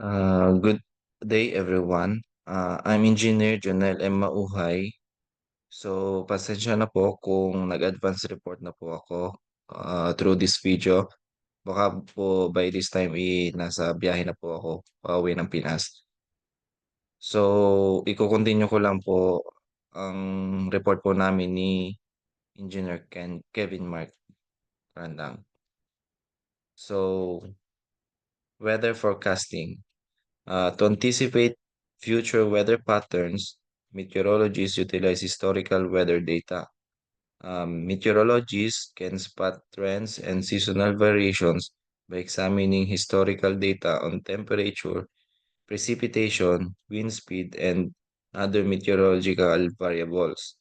Good day, everyone. I'm Engineer Jonel M. Mauhay. So, pasensya na po kung nag-advance report na po ako through this video. Baka po by this time nasa biyahe na po ako pauwi ng Pinas. So, i-continue ko lang po ang report po namin ni Engineer Kevin Mark Randang. So, weather forecasting. To anticipate future weather patterns, meteorologists utilize historical weather data. Meteorologists can spot trends and seasonal variations by examining historical data on temperature, precipitation, wind speed, and other meteorological variables.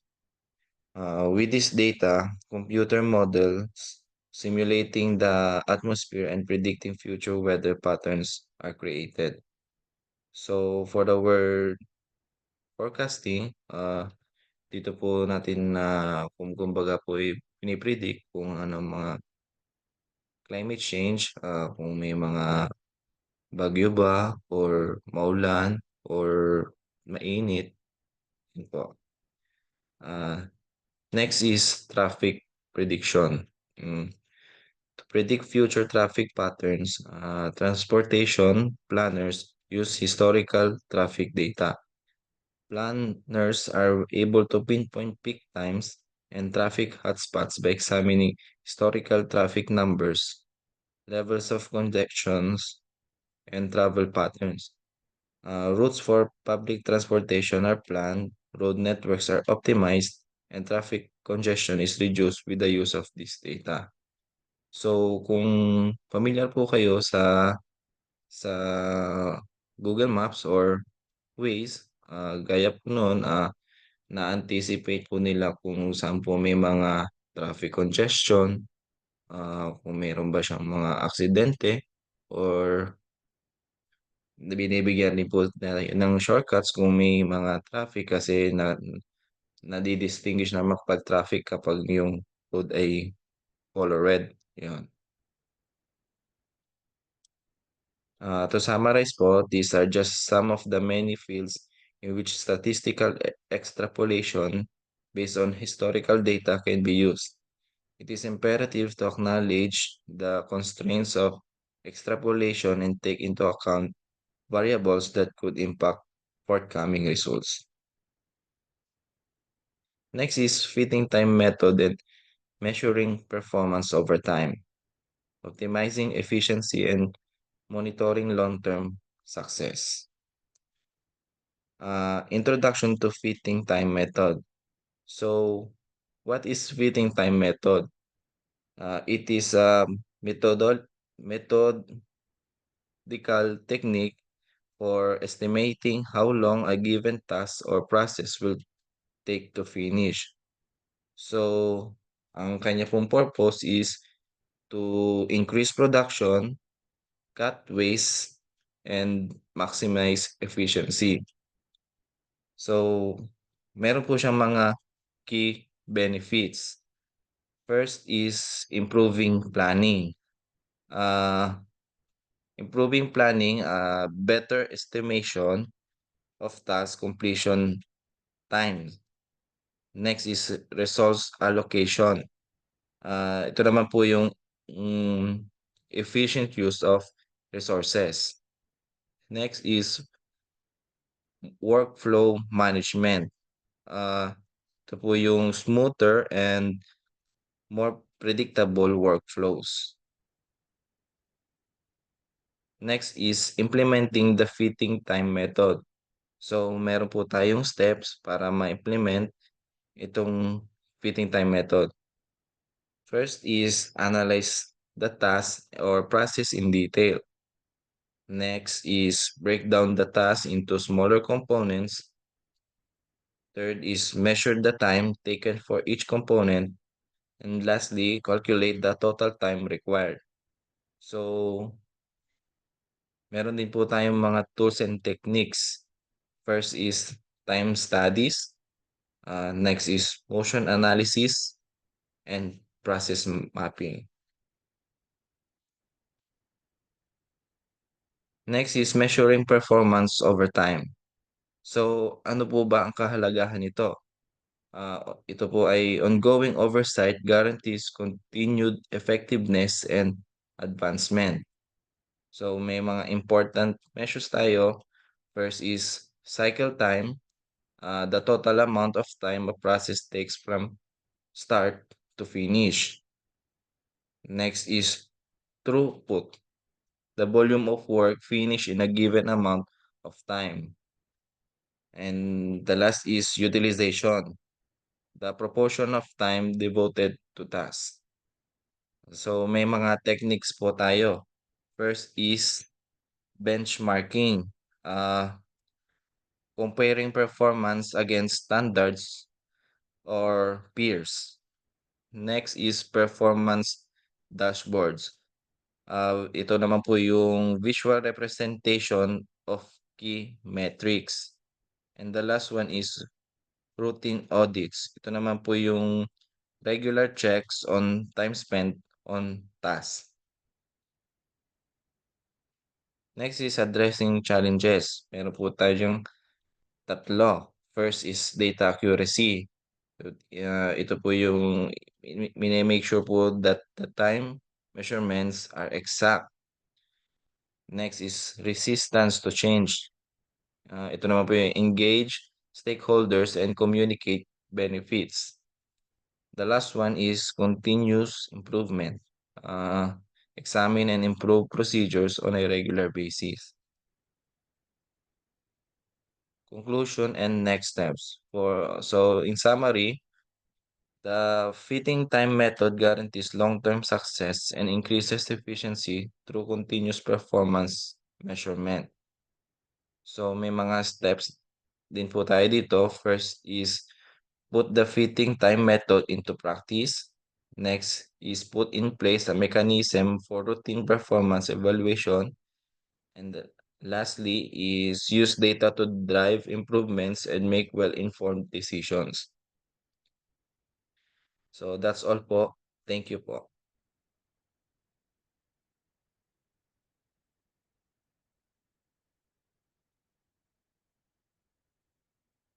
With this data, computer models simulating the atmosphere and predicting future weather patterns are created. So for the word forecasting, dito po natin na kung kumbaga po pinipredict kung ano mga climate change, kung may mga bagyo ba or maulan or mainit, yun po. Next is traffic prediction. To predict future traffic patterns, transportation planners use historical traffic data. Planners are able to pinpoint peak times and traffic hotspots by examining historical traffic numbers, levels of congestions, and travel patterns. Routes for public transportation are planned, road networks are optimized, and traffic congestion is reduced with the use of this data. So, kung familiar po kayo sa Google Maps or Waze, gaya po noon, na-anticipate po nila kung saan po may mga traffic congestion, kung meron ba siyang mga aksidente or binibigyan din po ng shortcuts kung may mga traffic kasi nadi-distinguish na makapag-traffic kapag yung road ay color red. Yun. To summarize po, these are just some of the many fields in which statistical extrapolation based on historical data can be used. It is imperative to acknowledge the constraints of extrapolation and take into account variables that could impact forthcoming results. Next is fitting time method and measuring performance over time, optimizing efficiency and monitoring long-term success. Introduction to fitting time method. So, what is fitting time method? It is a methodological technique for estimating how long a given task or process will take to finish. So, ang kanya pong purpose is to increase production, cut waste, and maximize efficiency. So, meron po siyang mga key benefits. First is improving planning. Improving planning, better estimation of task completion time. Next is resource allocation. Ito naman po yung efficient use of resources. Next is workflow management. Ito po yung smoother and more predictable workflows. Next is implementing the fitting time method. So, meron po tayong steps para ma-implement itong fitting time method. First is analyze the task or process in detail. Next is break down the task into smaller components. Third is measure the time taken for each component. And lastly, calculate the total time required. So, meron din po tayong mga tools and techniques. First is time studies. Next is motion analysis and process mapping. Next is measuring performance over time. So, ano po ba ang kahalagahan nito? Ito po ay ongoing oversight guarantees continued effectiveness and advancement. So, may mga important measures tayo. First is cycle time, the total amount of time a process takes from start to finish. Next is throughput, the volume of work finished in a given amount of time. And the last is utilization, the proportion of time devoted to tasks. So may mga techniques po tayo. First is benchmarking, comparing performance against standards or peers. Next is performance dashboards. Ito naman po yung visual representation of key metrics. And the last one is routine audits. Ito naman po yung regular checks on time spent on tasks. Next is addressing challenges. Meron po tayong tatlo. First is data accuracy. Ito po yung make sure po that the time measurements are exact. Next is resistance to change. Ito naman po yung engage stakeholders and communicate benefits. The last one is continuous improvement. Examine and improve procedures on a regular basis. Conclusion and next steps. So in summary, the fitting time method guarantees long-term success and increases efficiency through continuous performance measurement. So may mga steps din po tayo dito. First is put the fitting time method into practice. Next is put in place a mechanism for routine performance evaluation. And lastly is use data to drive improvements and make well-informed decisions. So that's all po. Thank you po.